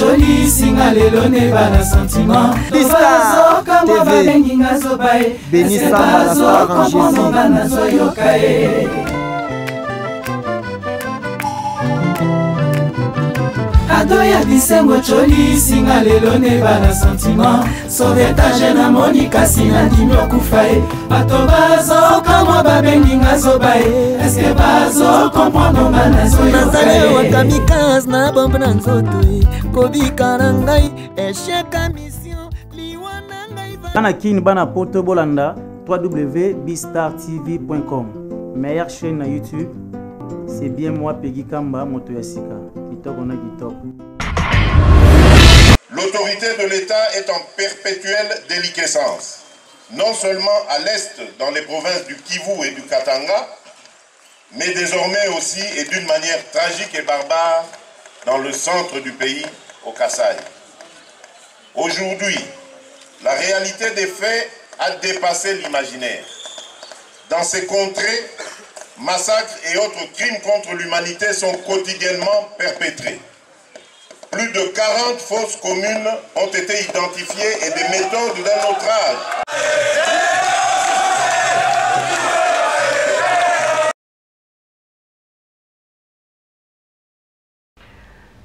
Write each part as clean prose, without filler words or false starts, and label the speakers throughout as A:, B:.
A: Joli singa lelo ne bana sentiment.
B: Bistar TV. Bénissa Malastar en Jésus.
A: Adoya bisengo choli singa lelo ne bana sentiment. Sauvetage na monika sina dimyo kufae. Bato bazo kama babengi ngazo bae. Eske bazo comprendre manazo yo
B: Nazale wa kamikaze na bombe na nzoto Kobika na ngai esheka mission liwana ngai
C: Bana kin bana poto bolanda www.bistartv.com. Meilleure chaîne na YouTube. C'est bien moi Peggy Kamba moto ya sika.
D: L'autorité de l'État est en perpétuelle déliquescence, non seulement à l'est dans les provinces du Kivu et du Katanga, mais désormais aussi et d'une manière tragique et barbare dans le centre du pays, au Kasaï. Aujourd'hui, la réalité des faits a dépassé l'imaginaire. Dans ces contrées, massacres et autres crimes contre l'humanité sont quotidiennement perpétrés. Plus de 40 fosses communes ont été identifiées et des méthodes d'un autre âge.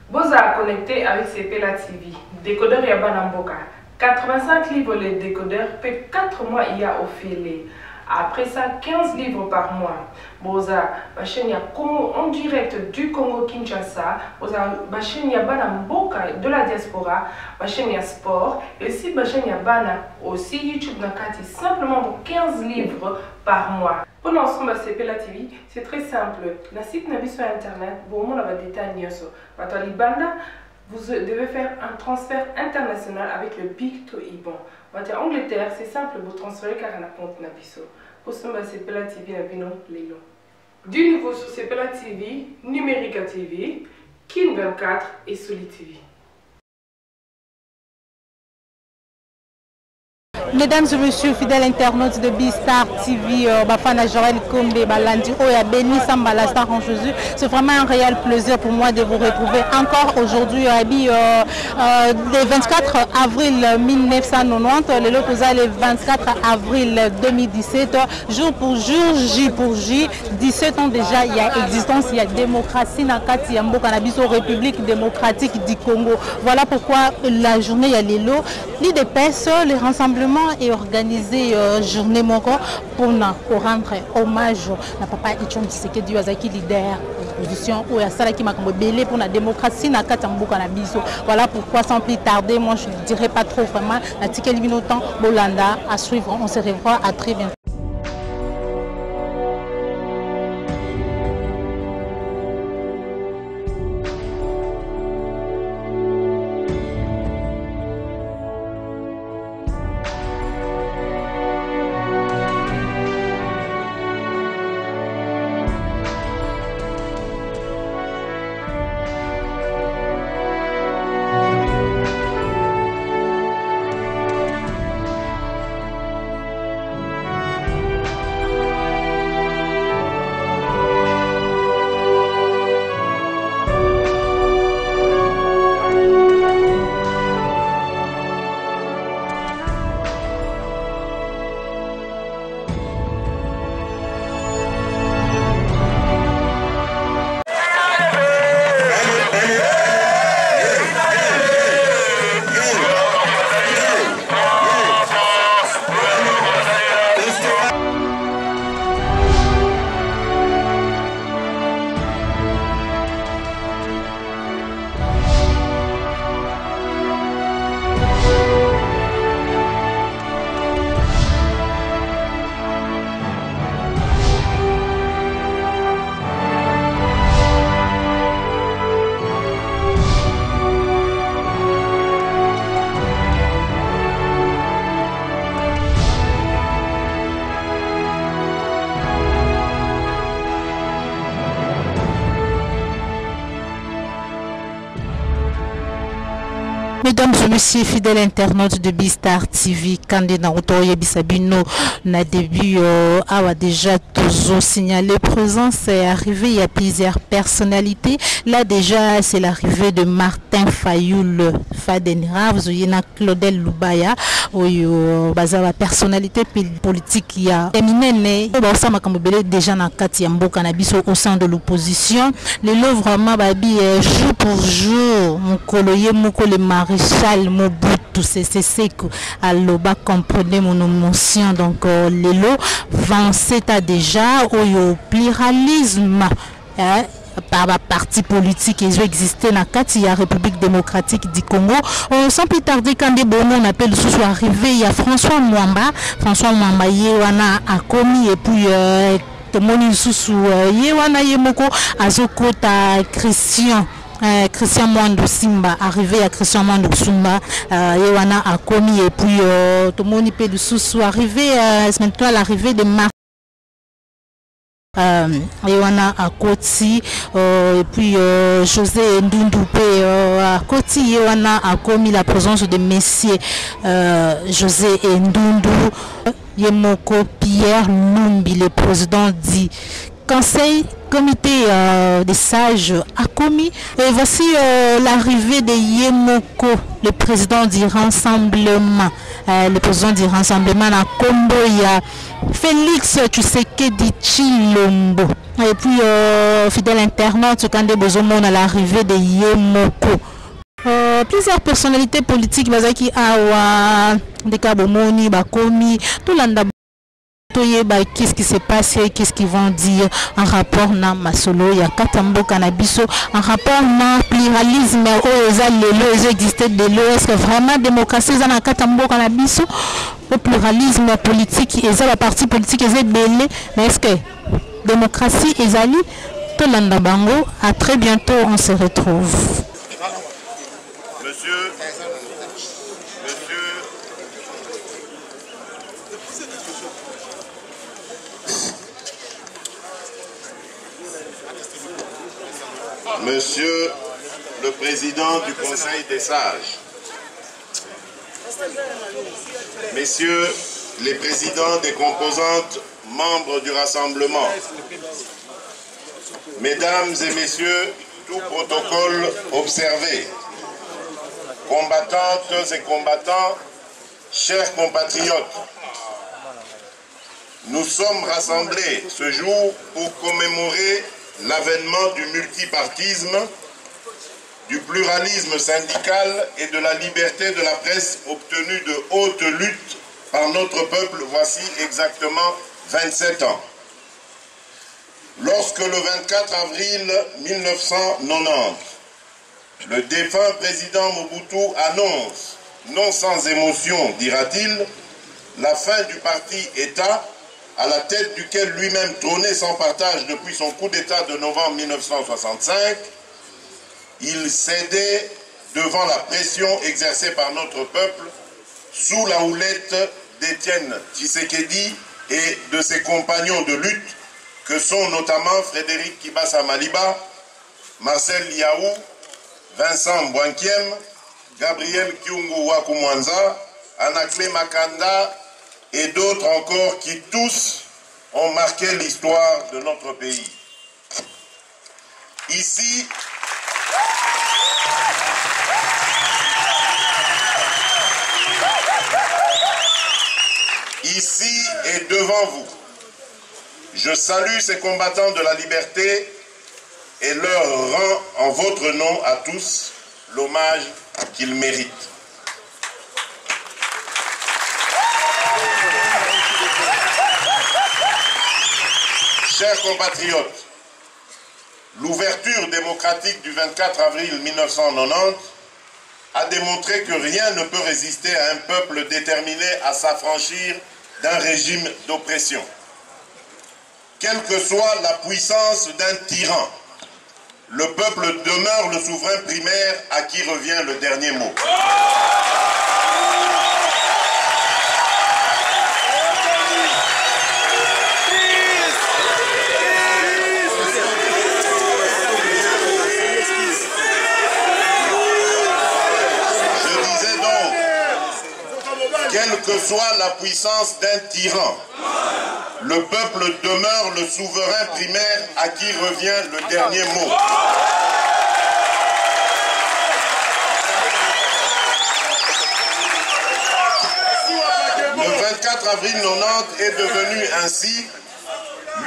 E: Boza connecté avec CPLA TV, décodeur Yabana Mboka. 85 livres les décodeurs, fait 4 mois il y a au filet. Après ça, 15 livres par mois. Boza, ma chaîne en direct du Congo Kinshasa. Boza, ma chaîne Bana Mboka de la diaspora. Ma chaîne sport. Et aussi, ma chaîne Bana aussi YouTube Nakati. Simplement pour 15 livres par mois. Pour l'ensemble de CPLA TV, c'est très simple. La site n'a sur internet. Bon, on va détailler ça. Vous devez faire un transfert international avec le Big to Iban. En Angleterre, c'est simple, vous transférez car on a compte Nabiso. Pour ce moment, c'est CPLA TV, Lélo. Du nouveau sur CPLA TV, Numérica TV, Kin 24 et Soli TV.
F: Mesdames et messieurs, fidèles internautes de Bistar TV, Bafana Joël Kombe, Balandi, Oya Bénissa Malastar en Jésus, c'est vraiment un réel plaisir pour moi de vous retrouver encore aujourd'hui, le 24 avril 1990, le Loposa le 24 avril 2017, jour pour jour, J pour J, 17 ans déjà, il y a existence, il y a démocratie, Nakati, Yambo, Canabiso, République démocratique du Congo. Voilà pourquoi la journée, il y a les lots, l'IDPS, les rassemblements et organisé journée moko pour rendre hommage à papa Ichom Tshisekedi Wazaki leader opposition ou à Salaki Makambo belé pour la démocratie na katambuka na biso. Voilà pourquoi sans plus tarder, moi je ne dirais pas trop vraiment la ticket temps Bolanda à suivre. On se revoit à très bientôt. Mesdames et messieurs, fidèles internautes de Bistar TV, candidat Otoye Bisabino, n'a début a déjà toujours signalé présence et arrivée. Il y a plusieurs personnalités. Là déjà, c'est l'arrivée de Martin Fayoul Fadenra, vous voyez Claudel Lubaya, la personnalité politique qui a éminé déjà dans Katiambo Cannabis au sein de l'opposition. Les lots vraiment babi jour pour jour, mon coloyer, mon le maréchal Mobutu, c'est que Aloba comprenait mon émotion. Donc les lots avancent déjà au pluralisme. Par la parti politique ils ont existé dans la République démocratique du Congo. Sans plus tarder, quand des bonhommes on appelle sous arrivé, il y a François Mwamba Yewana a commis et puis Moni Soussou Yewana Yemoko Azokota Christian Mwando Simba, arrivé à Christian Mwando Simba, Yewana a commis et puis Tomoni Pedou Soussou arrivé, c'est maintenant l'arrivée de Marc. Yewana à Koti et puis José Ndundupe à Koti. Yewana a commis la présence de messieurs José Ndundu Yemoko Pierre Lumbi, le président du Conseil comité des sages a commis. Et voici l'arrivée de Yemoko, le président du rassemblement. Le président du rassemblement à Combo, il y a Félix Tshisekedi Tshilombo. Et puis fidèle internaute, quand des besoins à l'arrivée de Yemoko. Plusieurs personnalités politiques qui ont des Kabomoni, Bakomi, tout l'anda. Qu'est-ce qui s'est passé, qu'est-ce qu'ils vont dire en rapport à Masolo, il y a Katambo Cannabis, en rapport à pluralisme, ils existent de l'eau, est-ce que vraiment démocratie, ils ont Katambo Cannabis, le pluralisme politique, ils ont la partie politique, ils ont belé, mais est-ce que démocratie, ils ont tout l'andabango, à très bientôt, on se retrouve.
D: Monsieur le Président du Conseil des sages, Messieurs les présidents des composantes membres du Rassemblement, Mesdames et Messieurs, tout protocole observé, combattantes et combattants, chers compatriotes, nous sommes rassemblés ce jour pour commémorer l'avènement du multipartisme, du pluralisme syndical et de la liberté de la presse obtenue de haute lutte par notre peuple voici exactement 27 ans. Lorsque le 24 avril 1990, le défunt président Mobutu annonce, non sans émotion, dira-t-il, la fin du parti État, à la tête duquel lui-même trônait sans partage depuis son coup d'État de novembre 1965, il cédait devant la pression exercée par notre peuple sous la houlette d'Étienne Tshisekedi et de ses compagnons de lutte que sont notamment Frédéric Kibasa Maliba, Marcel Liaou, Vincent Bouankiem, Gabriel Kyungu Wakumwanza, Anakle Makanda et d'autres encore qui tous ont marqué l'histoire de notre pays. Ici, et devant vous, je salue ces combattants de la liberté et leur rends en votre nom à tous l'hommage qu'ils méritent. Chers compatriotes, l'ouverture démocratique du 24 avril 1990 a démontré que rien ne peut résister à un peuple déterminé à s'affranchir d'un régime d'oppression. Quelle que soit la puissance d'un tyran, le peuple demeure le souverain primaire à qui revient le dernier mot. Je que soit la puissance d'un tyran, le peuple demeure le souverain primaire à qui revient le dernier mot. Le 24 avril 90 est devenu ainsi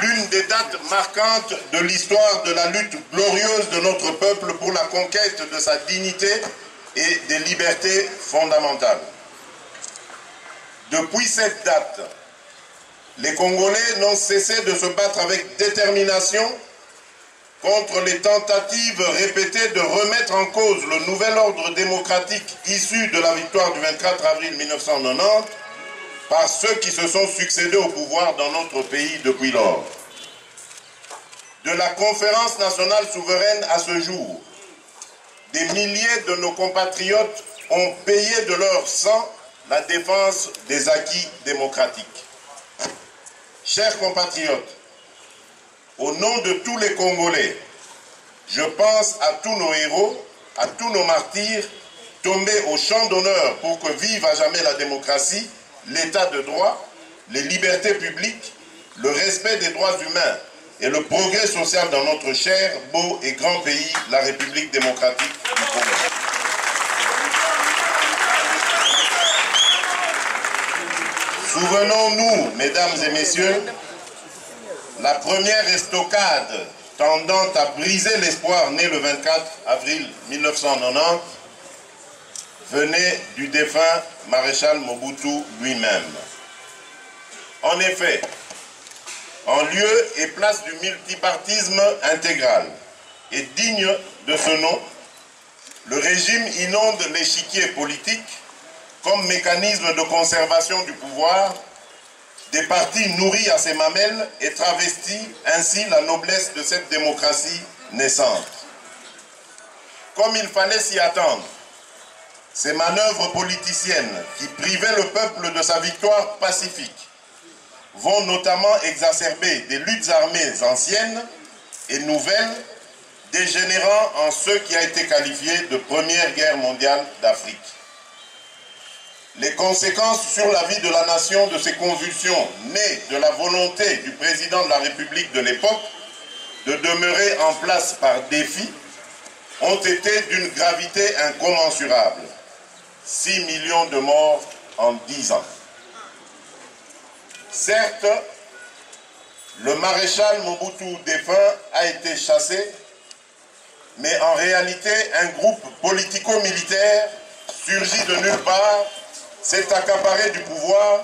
D: l'une des dates marquantes de l'histoire de la lutte glorieuse de notre peuple pour la conquête de sa dignité et des libertés fondamentales. Depuis cette date, les Congolais n'ont cessé de se battre avec détermination contre les tentatives répétées de remettre en cause le nouvel ordre démocratique issu de la victoire du 24 avril 1990 par ceux qui se sont succédés au pouvoir dans notre pays depuis lors. De la conférence nationale souveraine à ce jour, des milliers de nos compatriotes ont payé de leur sang la défense des acquis démocratiques. Chers compatriotes, au nom de tous les Congolais, je pense à tous nos héros, à tous nos martyrs, tombés au champ d'honneur pour que vive à jamais la démocratie, l'état de droit, les libertés publiques, le respect des droits humains et le progrès social dans notre cher, beau et grand pays, la République démocratique du Congo. Souvenons-nous, mesdames et messieurs, la première estocade tendant à briser l'espoir né le 24 avril 1990 venait du défunt maréchal Mobutu lui-même. En effet, en lieu et place du multipartisme intégral et digne de ce nom, le régime inonde l'échiquier politique comme mécanisme de conservation du pouvoir, des partis nourris à ses mamelles et travestit ainsi la noblesse de cette démocratie naissante. Comme il fallait s'y attendre, ces manœuvres politiciennes qui privaient le peuple de sa victoire pacifique vont notamment exacerber des luttes armées anciennes et nouvelles, dégénérant en ce qui a été qualifié de première guerre mondiale d'Afrique. Les conséquences sur la vie de la nation de ces convulsions nées de la volonté du président de la République de l'époque de demeurer en place par défi ont été d'une gravité incommensurable. 6 millions de morts en 10 ans. Certes, le maréchal Mobutu défunt a été chassé, mais en réalité, un groupe politico-militaire surgi de nulle part s'est accaparé du pouvoir,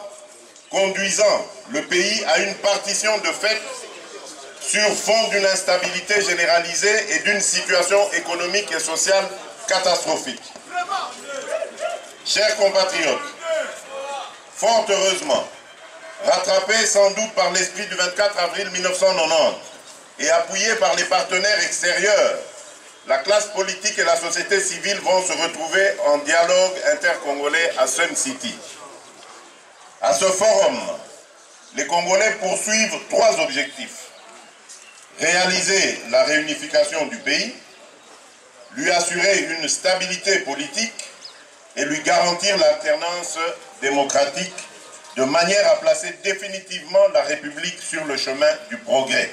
D: conduisant le pays à une partition de fait sur fond d'une instabilité généralisée et d'une situation économique et sociale catastrophique. Chers compatriotes, fort heureusement, rattrapés sans doute par l'esprit du 24 avril 1990 et appuyés par les partenaires extérieurs, la classe politique et la société civile vont se retrouver en dialogue intercongolais à Sun City. À ce forum, les Congolais poursuivent 3 objectifs. Réaliser la réunification du pays, lui assurer une stabilité politique et lui garantir l'alternance démocratique de manière à placer définitivement la République sur le chemin du progrès.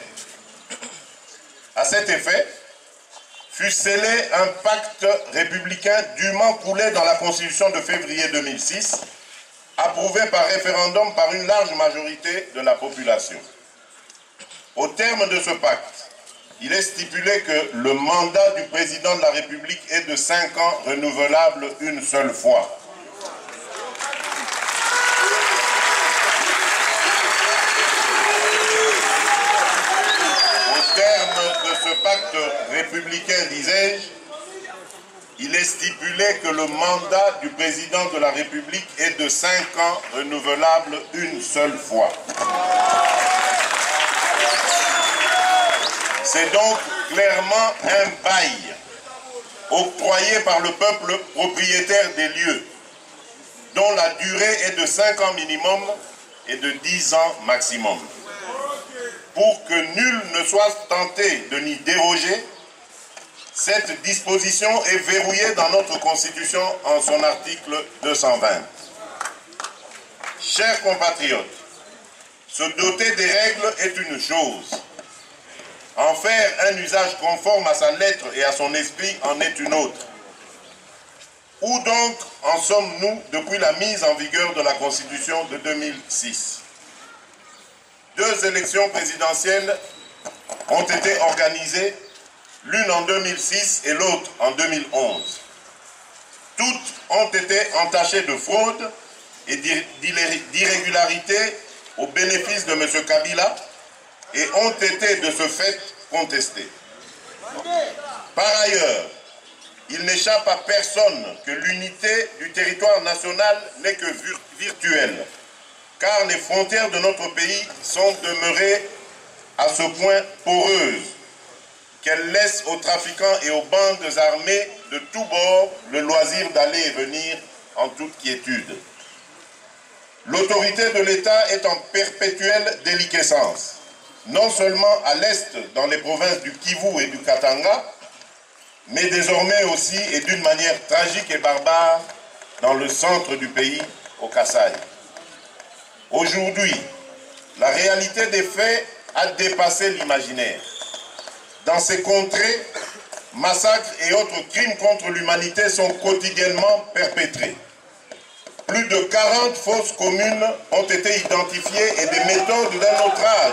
D: À cet effet, fut scellé un pacte républicain dûment coulé dans la Constitution de février 2006, approuvé par référendum par une large majorité de la population. Au terme de ce pacte, il est stipulé que le mandat du président de la République est de 5 ans renouvelable une seule fois. Au terme de ce pacte républicain, disais-je, il est stipulé que le mandat du président de la République est de 5 ans renouvelable une seule fois. C'est donc clairement un bail octroyé par le peuple propriétaire des lieux, dont la durée est de 5 ans minimum et de 10 ans maximum. Pour que nul ne soit tenté de n'y déroger, cette disposition est verrouillée dans notre Constitution en son article 220. Chers compatriotes, se doter des règles est une chose. En faire un usage conforme à sa lettre et à son esprit en est une autre. Où donc en sommes-nous depuis la mise en vigueur de la Constitution de 2006? 2 élections présidentielles ont été organisées, l'une en 2006 et l'autre en 2011. Toutes ont été entachées de fraude et d'irrégularités au bénéfice de M. Kabila et ont été de ce fait contestées. Par ailleurs, il n'échappe à personne que l'unité du territoire national n'est que virtuelle, car les frontières de notre pays sont demeurées à ce point poreuses qu'elles laissent aux trafiquants et aux bandes armées de tous bords le loisir d'aller et venir en toute quiétude. L'autorité de l'État est en perpétuelle déliquescence, non seulement à l'est dans les provinces du Kivu et du Katanga, mais désormais aussi et d'une manière tragique et barbare dans le centre du pays, au Kasaï. Aujourd'hui, la réalité des faits a dépassé l'imaginaire. Dans ces contrées, massacres et autres crimes contre l'humanité sont quotidiennement perpétrés. Plus de 40 fosses communes ont été identifiées et des méthodes d'un autre âge.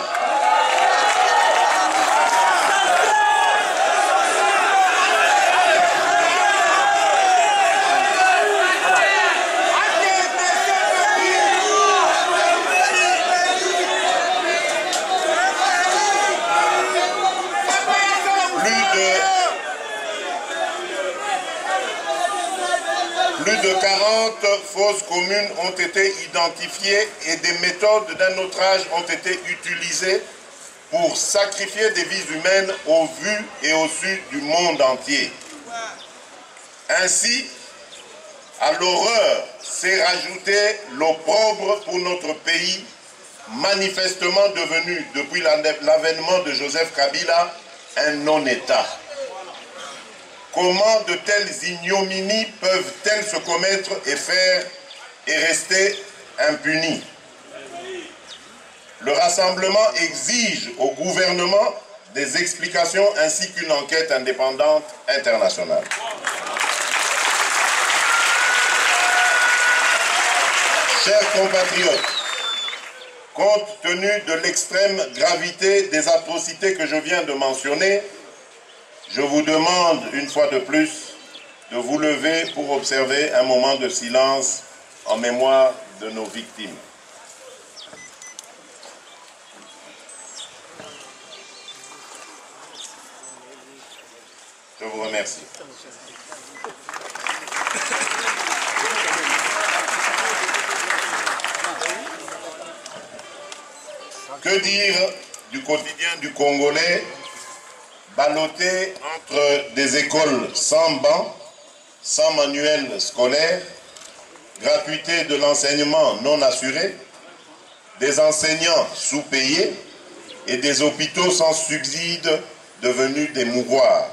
D: Plus de 40 fosses communes ont été identifiées et des méthodes d'un autre âge ont été utilisées pour sacrifier des vies humaines au vu et au su du monde entier. Ainsi, à l'horreur s'est rajouté l'opprobre pour notre pays, manifestement devenu, depuis l'avènement de Joseph Kabila, un non-État. Comment de telles ignominies peuvent-elles se commettre et faire et rester impunies? Le rassemblement exige au gouvernement des explications ainsi qu'une enquête indépendante internationale. Chers compatriotes, compte tenu de l'extrême gravité des atrocités que je viens de mentionner, je vous demande une fois de plus de vous lever pour observer un moment de silence en mémoire de nos victimes. Je vous remercie. Que dire du quotidien du Congolais, ballotté entre des écoles sans bancs, sans manuel scolaire, gratuité de l'enseignement non assuré, des enseignants sous-payés et des hôpitaux sans subside devenus des mouroirs.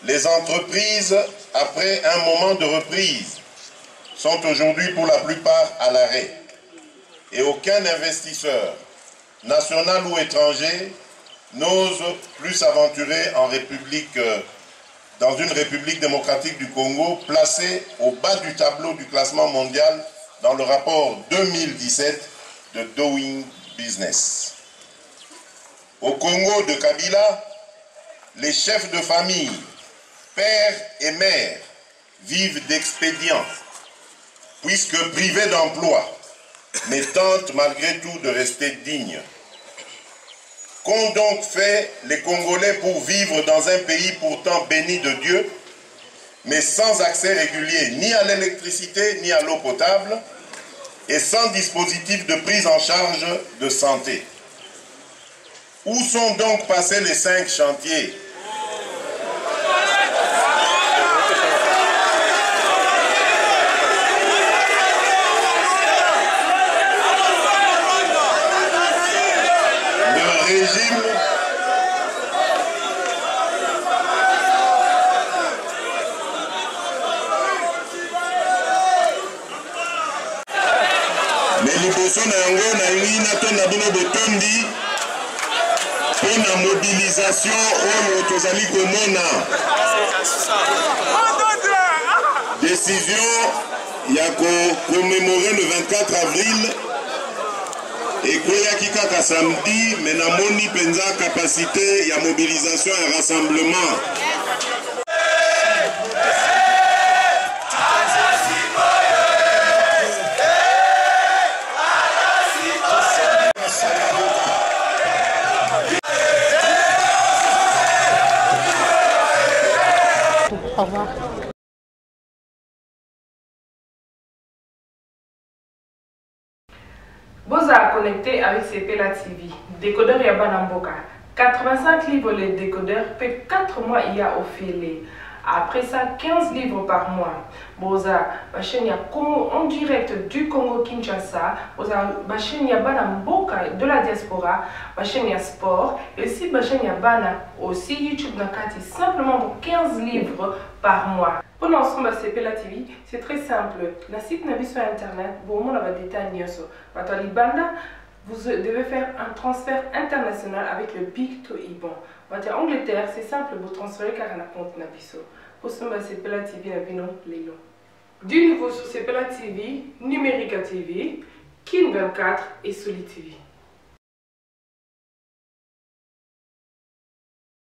D: Les entreprises, après un moment de reprise, sont aujourd'hui pour la plupart à l'arrêt. Et aucun investisseur, national ou étranger, n'ose plus s'aventurer dans une République démocratique du Congo, placée au bas du tableau du classement mondial dans le rapport 2017 de Doing Business. Au Congo de Kabila, les chefs de famille, pères et mères, vivent d'expédients, puisque privés d'emploi, mais tentent malgré tout de rester dignes. Qu'ont donc fait les Congolais pour vivre dans un pays pourtant béni de Dieu, mais sans accès régulier ni à l'électricité ni à l'eau potable, et sans dispositif de prise en charge de santé? Où sont donc passés les 5 chantiers ? liboso na yango na ngi na tonda bino botondi pour la mobilisation oyo tozali komona décision ya commémorer le 24 avril ekoyaki kaka samedi mais namoni penza capacité ya mobilisation et rassemblement.
F: Au revoir.
E: Boza connecté avec CPLA TV. Décodeur Yabana Mboka. 85 livres les décodeurs, peut 4 mois il y a au filet. Après ça, 15 livres par mois. Boza, ma chaîne en direct du Congo Kinshasa. Boza, ma chaîne Yabana Mboka de la diaspora. Ma chaîne sport. Et aussi ma chaîne Yabana aussi YouTube Nakati. Simplement pour 15 livres par mois. Pour l'ensemble de CPLA TV, c'est très simple. La site n'a sur internet. Bon, on a des détails. Vous devez faire un transfert international avec le Big to Iban. En Angleterre, c'est simple, vous transférez car on a compte Nabiso. Pour ce moment, CPLA TV, du nouveau sur CPLA TV, Numérica TV, Kin 24 et Soli TV.